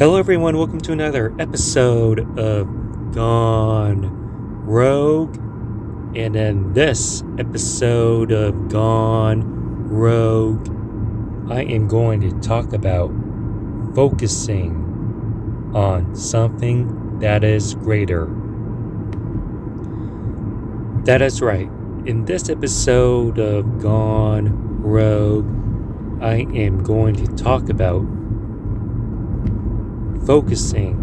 Hello everyone, welcome to another episode of Gone Rogue. And in this episode of Gone Rogue, I am going to talk about focusing on something that is greater. That is right. In this episode of Gone Rogue, I am going to talk about focusing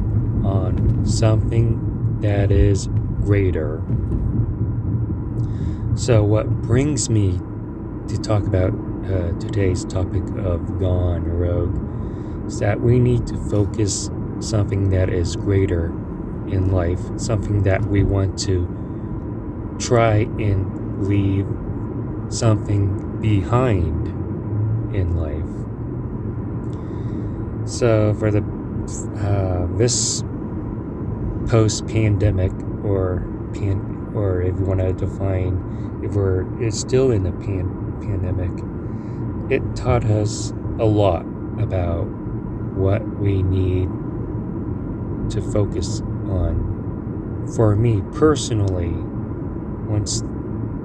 on something that is greater. So what brings me to talk about today's topic of Gone Rogue is that we need to focus something that is greater in life, something that we want to try and leave something behind in life. So for the this post-pandemic, or if you want to define if it's still in the pandemic, it taught us a lot about what we need to focus on. For me personally, once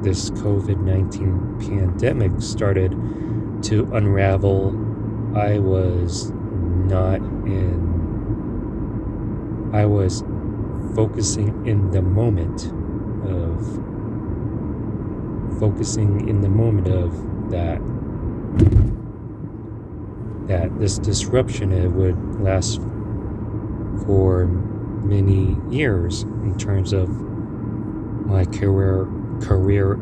this COVID-19 pandemic started to unravel, I was focusing in the moment of that this disruption, it would last for many years in terms of my career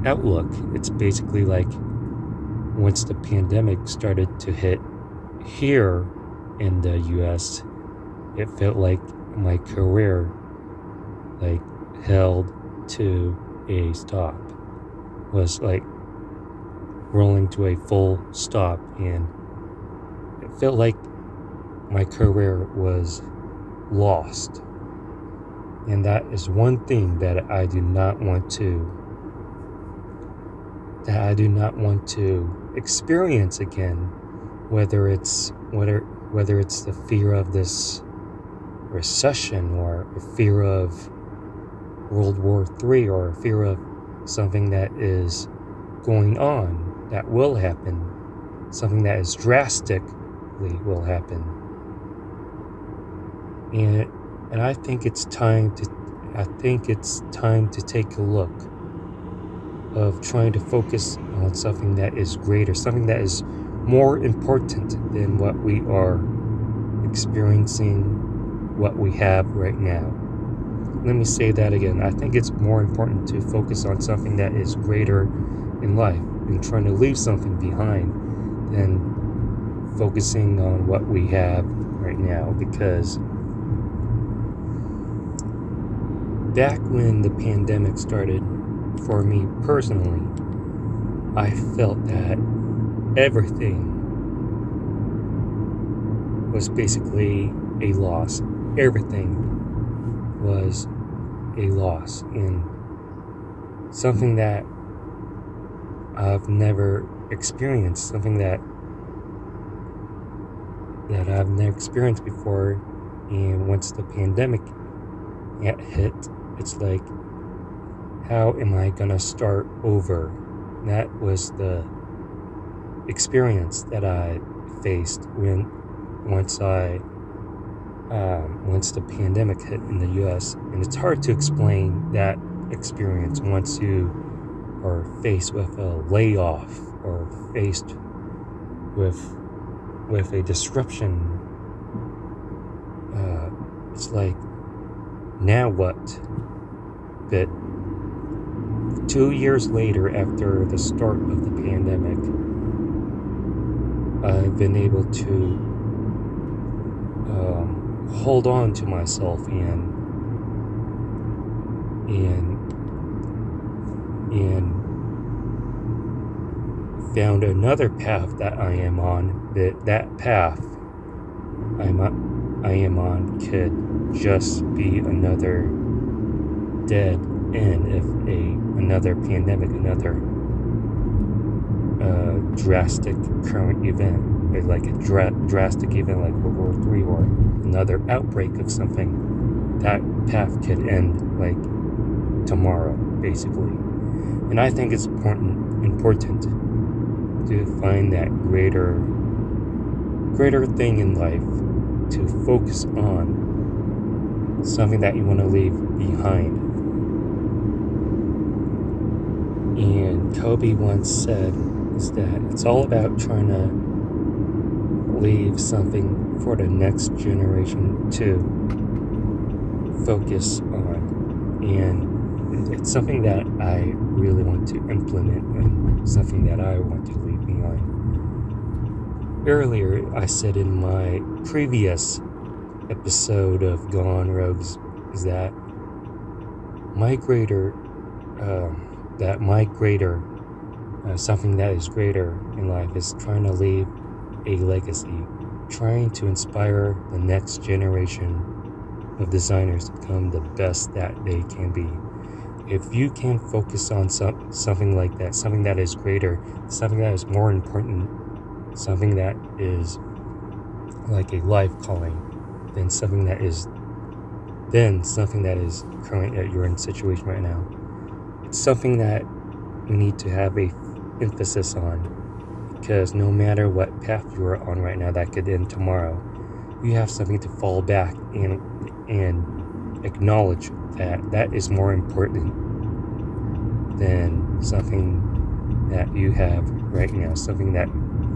outlook. It's basically like once the pandemic started to hit here in the US, it felt like my career held to a stop, was rolling to a full stop, and it felt like my career was lost. And that is one thing that I do not want to experience again, whether it's the fear of this recession, or a fear of World War III, or a fear of something that is going on, that will happen, something that is drastically will happen. And I think it's time to take a look of trying to focus on something that is greater, something that is more important than what we are experiencing, what we have right now. Let me say that again. I think it's more important to focus on something that is greater in life and trying to leave something behind than focusing on what we have right now. Because back when the pandemic started, for me personally, I felt that everything was basically a loss. Everything was a loss, and something that I've never experienced, something that I've never experienced before. And once the pandemic hit, it's like, how am I gonna start over? That was the experience that I faced once the pandemic hit in the US. And it's hard to explain that experience once you are faced with a layoff, or faced with a disruption. It's like, now what? But 2 years later, after the start of the pandemic, I've been able to hold on to myself and found another path that I am on. That path I am on could just be another dead end if another pandemic, another drastic current event, like a drastic event like World War III or another outbreak of something, that path could end like tomorrow, basically. And I think it's important to find that greater thing in life, to focus on something that you want to leave behind. And Kobe once said is that it's all about trying to leave something for the next generation to focus on. And it's something that I really want to implement, and something that I want to leave behind. Earlier, I said in my previous episode of Gone Rogues is that my greater, something that is greater in life is trying to leave a legacy, trying to inspire the next generation of designers to become the best that they can be. If you can focus on something like that, something that is greater, something that is more important, something that is like a life calling, than something that is current that you're in situation right now. It's something that we need to have a emphasis on, because no matter what path you are on right now that could end tomorrow, you have something to fall back and acknowledge that is more important than something that you have right now, something that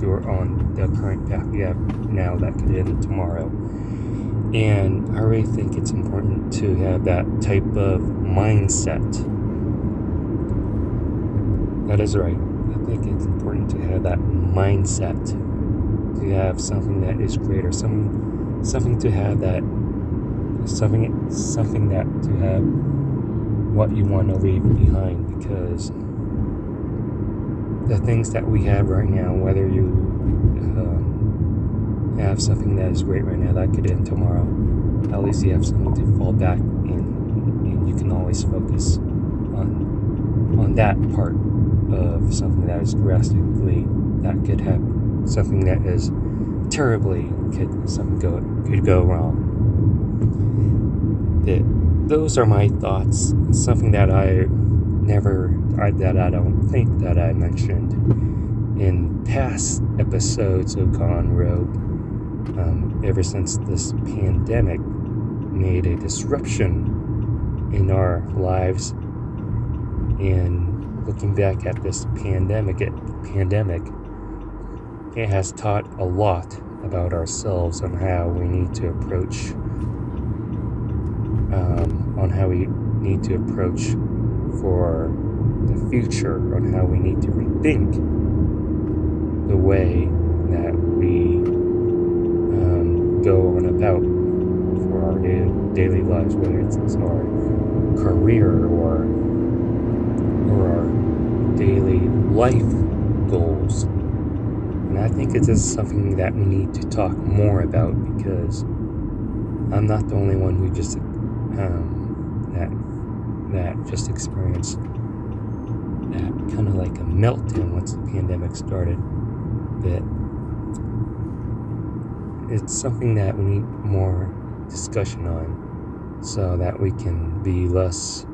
you're on the current path you have now that could end tomorrow. And I really think it's important to have that type of mindset. That is right. I think it's important to have that mindset, to have something that is greater, something to have that, something that to have what you want to leave behind. Because the things that we have right now, whether you have something that is great right now that could end tomorrow, at least you have something to fall back in, and you can always focus on that part of something that is drastically, that could have something that is terribly could go wrong. Those are my thoughts. Something that I don't think that I mentioned in past episodes of Gone Rogue. Ever since this pandemic made a disruption in our lives, and looking back at this pandemic, it has taught a lot about ourselves on how we need to approach, for the future, on how we need to rethink the way that we go on about for our daily lives, whether it's our career or our daily life goals. And I think it is something that we need to talk more about, because I'm not the only one who just that just experienced that kind of like a meltdown once the pandemic started. That it's something that we need more discussion on, so that we can be less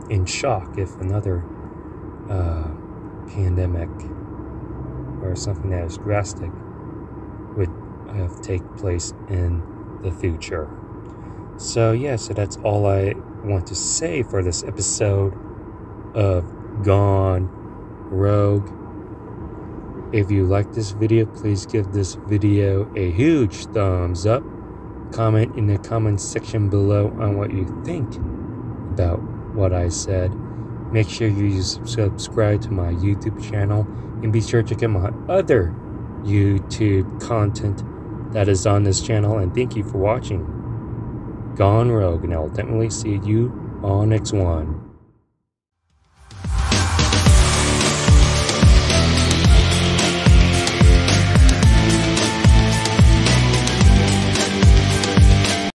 in shock if another pandemic or something that is drastic would take place in the future. So that's all I want to say for this episode of Gone Rogue. If you like this video, please give this video a huge thumbs up. Comment in the comment section below on what you think about what I said. Make sure you subscribe to my YouTube channel, and be sure to check out my other YouTube content that is on this channel. And thank you for watching Gone Rogue, and I'll definitely see you on next one.